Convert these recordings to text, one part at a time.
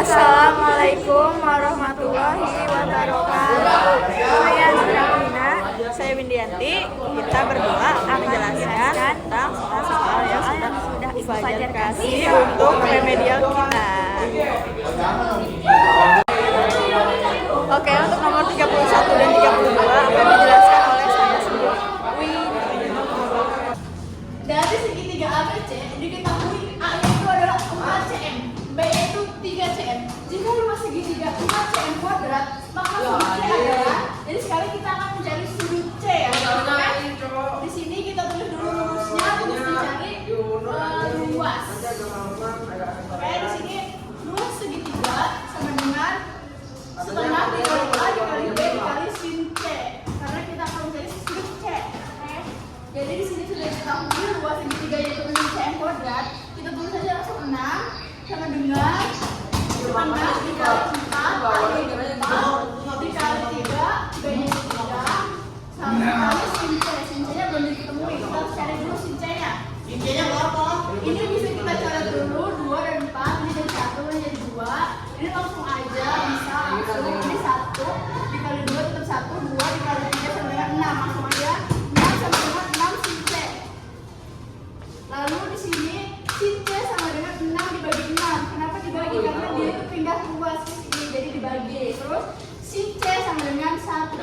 Assalamualaikum warahmatullahi wabarakatuh. Saya Nurina, saya Windianti. Kita berdua akan menjelaskan tentang soal yang sudah Fajar kasih untuk remedial kita. Oke, untuk nomor 31 dan 32 akan dijelaskan oleh saya sendiri. Dari segitiga ABC diketahui A itu adalah 4 cm, B itu 3 cm. Jika luas segitiga 4 cm kuadrat, maka sudut C adalah, jadi sekarang kita akan mencari sudut C ya. Di sini kita tulis dulu rumusnya, terus dicari luas. Oke, di sini luas segitiga sama dengan setengah dikali A dikali B dikali sin C. Karena kita akan mencari sudut C. Oke. Jadi di sini sudah diketahui luas segitiga yaitu 6 cm kuadrat. Kita tulis saja langsung 6 sama dengan setengah dikali 4 kali 4 dikali 3 B-nya 3 sama dikali sin C. Sin C-nya belum ditemui. Kita harus cari dulu sin C-nya. Sin C-nya berapa? Ini bisa kita cari dulu 2 dan 4. Ini jadi 1, ini jadi 2. Ini langsung aja bisa langsung. Ini 1 dikali 2 tetap 1. 2 dikali 3 sama dengan 6. Langsung aja 6 sama dengan 6 sin C. Lalu di sini sin C sama dengan 6 dibagi 6. Kenapa dibagi? Karena dia itu pindah luas ini, jadi dibagi. Terus sin C sama dengan 1.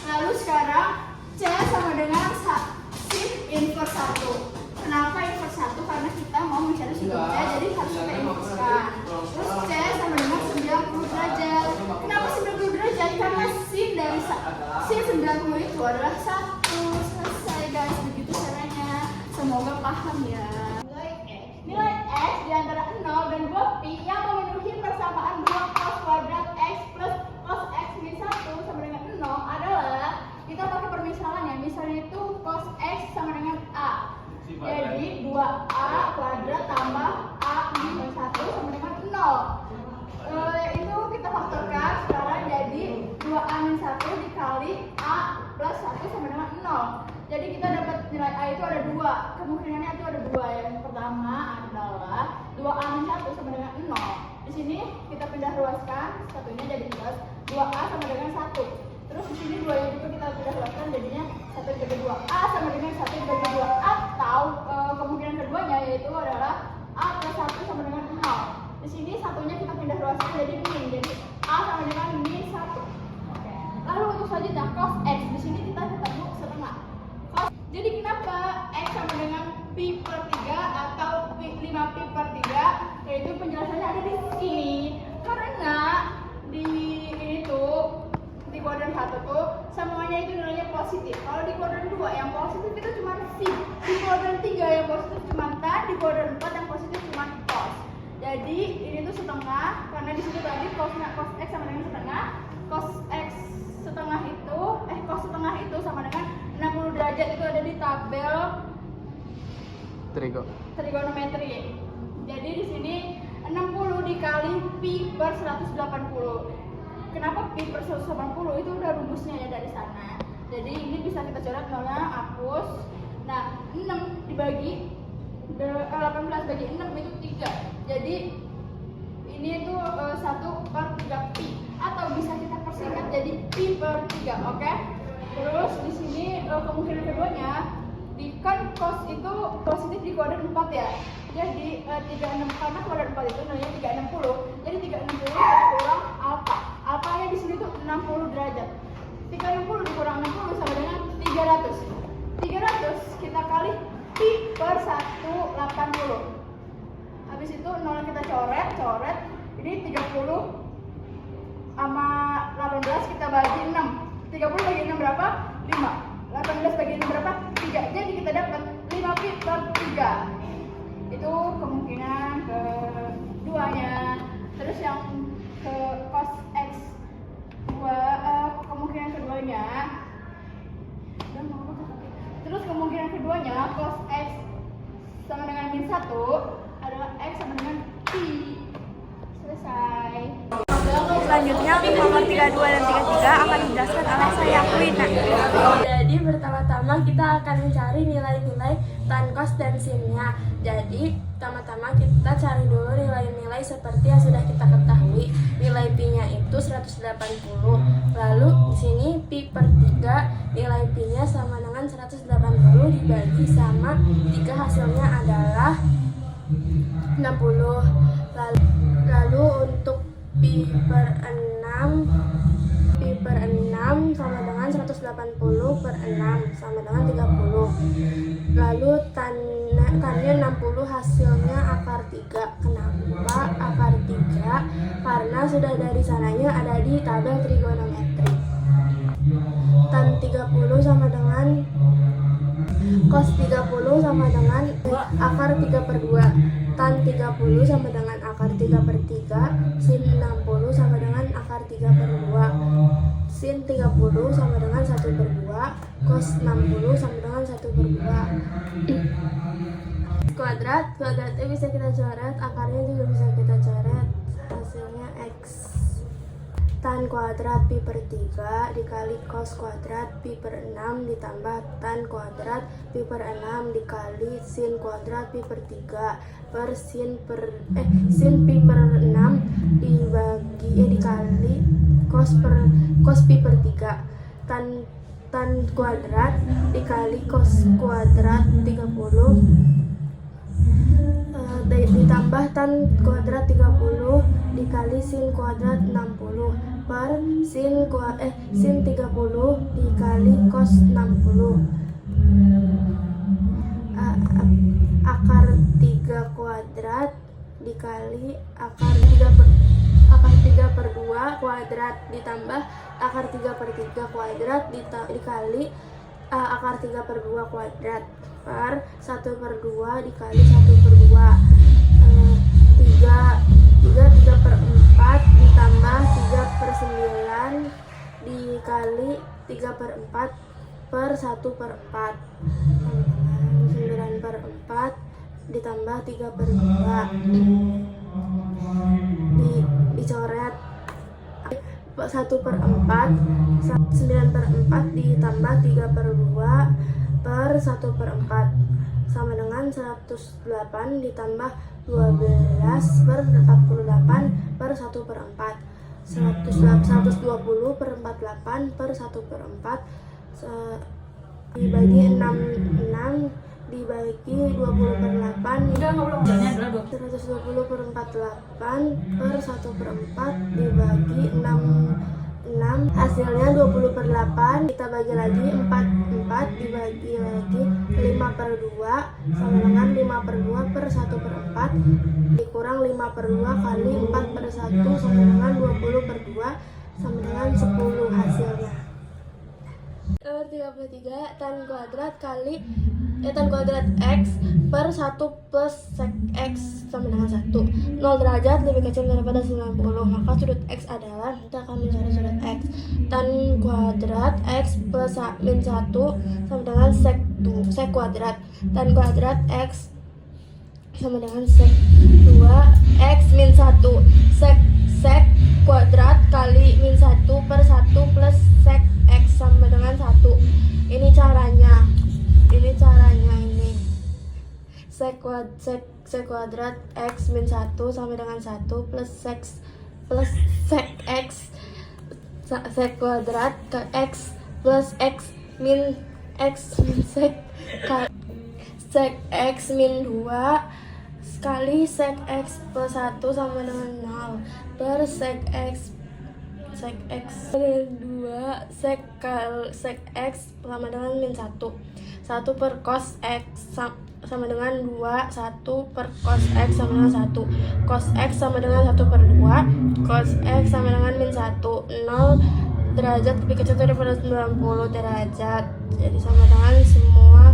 Lalu sekarang C sama dengan sin inverse 1. Kenapa inverse 1? Karena kita mau mencari sudut C, jadi harus kita inversekan. Terus C sama dengan 90 derajat. Kenapa 90 derajat? Karena sin dari sin 90 itu adalah 1. Selesai guys, begitu caranya. Semoga paham ya. Nilai X di antara 0 dan 2pi yang memenuhi persamaan 2 cos kuadrat X plus cos X min 1 sama dengan 0 adalah, kita pakai permisalan ya. Misalnya itu cos X sama dengan A. Jadi 2A kuadrat tambah A min 1 sama dengan 0. Itu kita faktorkan sekarang jadi 2A min 1 dikali A plus 1 sama dengan 0. Jadi kita dapat nilai A itu ada 2. Kemungkinannya itu ada 2. Yang pertama adalah 2A min 1 sama dengan 0. Di sini kita pindah luaskan, satunya jadi plus 2A sama dengan 1. Terus di sini 2 yang juga kita pindah luaskan, jadinya 1 dibagi 2. A sama dengan 1 dibagi 2. Atau kemungkinan keduanya yaitu adalah A plus 1 sama dengan 0. Di sini satunya kita pindah luaskan jadi min. Jadi A sama dengan min 1. Oke. Lalu untuk selanjutnya cos X. Di sini kita ketemu setengah. Jadi kenapa X sama dengan pi per 3 atau 5pi per 3? Yaitu penjelasannya ada di sini. Karena di ini tuh di kuadran 1 tuh semuanya itu nilainya positif. Kalau di kuadran 2 yang positif itu cuma sin. Di kuadran 3 yang positif cuma tan. Di kuadran 4 yang positif cuma cos. Jadi ini tuh setengah. Karena di situ tadi cos X sama dengan setengah. Cos X setengah itu cos setengah itu sama dengan 60 derajat. Itu ada di tabel trigonometri. Jadi di sini 60 dikali pi per 180. Kenapa pi per 180? Itu udah rumusnya ya dari sana. Jadi ini bisa kita coret nolnya, hapus. Nah 6 dibagi 18 bagi 6 itu 3. Jadi ini itu 1 per 3 pi. Atau bisa kita persingkat jadi pi per 3, oke? Terus di sini kemungkinan keduanya, kan cos itu positif di kuadran 4 ya. Jadi 36, karena kuadran 4 itu nilainya 360. Jadi 360 kita kurang alfa. Alfanya di sini tuh 60 derajat. 360 dikurang 60 sama dengan 300. 300 kita kali pi per 180. Habis itu nol kita coret. Ini 30 sama 18 kita bagi 6. 30 bagi 6 berapa? 5. 18 bagi 6 berapa? 3. Jadi kita dapat 5 pi per 3. Itu kemungkinan keduanya. Terus yang ke cos X kemungkinan keduanya. Terus kemungkinan keduanya cos X sama dengan min 1 adalah X sama dengan pi. Selesai. Selanjutnya untuk nomor 32 dan 33 akan dijelaskan oleh saya Wina. Jadi pertama-tama kita akan mencari nilai-nilai tan, cos, dan sinnya. Jadi pertama-tama kita cari dulu nilai-nilai nilai seperti yang sudah kita ketahui. Nilai pi-nya itu 180. Lalu di sini pi per 3, nilai pi-nya sama dengan 180 dibagi sama 3, hasilnya adalah 60. Lalu untuk pi per 6 sama dengan 180 per 6 sama dengan 30. Lalu tannya 60, hasilnya akar 3. Kenapa akar 3? Karena sudah dari sananya ada di tabel trigonometri. Tan 30 sama dengan cos 30 sama dengan akar 3 per 2. Tan 30 sama dengan akar 3 per 3. Sin 60 sama dengan akar 3 per 2. Sin 30 sama dengan 1 per 2. Cos 60 sama dengan 1 per 2. Kuadratnya bisa kita coret, akarnya juga bisa kita coret. Hasilnya X. Tan kuadrat pi per 3 dikali cos kuadrat pi per 6 ditambah tan kuadrat pi per 6 dikali sin kuadrat pi per 3 per sin pi per 6 dikali cos pi per 3. Tan kuadrat dikali cos kuadrat 30 ditambah tan kuadrat 30 dikali sin kuadrat 60 per sin 30 dikali cos 60. Akar 3 kuadrat dikali akar 3 per 2 kuadrat ditambah akar 3 per 3 kuadrat dikali akar 3 per 2 kuadrat per 1 per 2 dikali 1 per 2. 3 per 4 ditambah 3 per 9 dikali 3 per 4 per 1 per 4. 9 per 4 ditambah 3 per 2 dicoret. 1 per 4 9 per 4 ditambah 3 per 2 per 1 per 4 sama dengan 108 ditambah 12 per 48 per 1 per 4. 120 per 48 per 1 per 4 dibagi 6 dibagi 20 per 8 120 per 48 per 1 per 4 dibagi 6 hasilnya 20 per 8 kita bagi lagi 4 dibagi lagi 5 per 2 sama dengan 5 per 2 per 1 per 4 dikurang 5 per 2 kali 4 per 1 sama dengan 20 per 2 sama dengan 10 hasilnya. Nomor 33 tan kuadrat X per 1 plus sec X sama dengan 1. 0 derajat lebih kecil daripada 90, maka sudut X adalah, kita akan mencari sudut X. Tan kuadrat X plus min 1 sama dengan sec kuadrat. Tan kuadrat X sama dengan sec 2 X min 1. Sec kuadrat kali min 1 per 1 plus sec X sama dengan 1. Ini caranya ini. Sec kuadrat X min 1 sama dengan 1 plus sec X sec kuadrat ke X plus X min sec X min 2 sekali sec X plus 1 sama dengan 0 per sec X 2 sec X sama dengan min 1 per cos X sama dengan 2 1 per cos X sama dengan 1 cos X sama dengan 1 per 2 cos X sama dengan min 1 0 derajat lebih kecil daripada 90 derajat, jadi sama dengan semua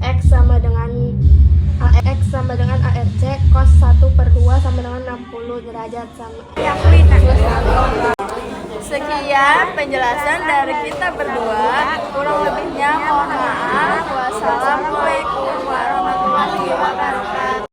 X sama dengan ARC cos 1 per 2 sama dengan 60 derajat sama. Sekian penjelasan dari kita berdua. Kurang lebihnya mohon maaf. Wassalamualaikum warahmatullahi wabarakatuh.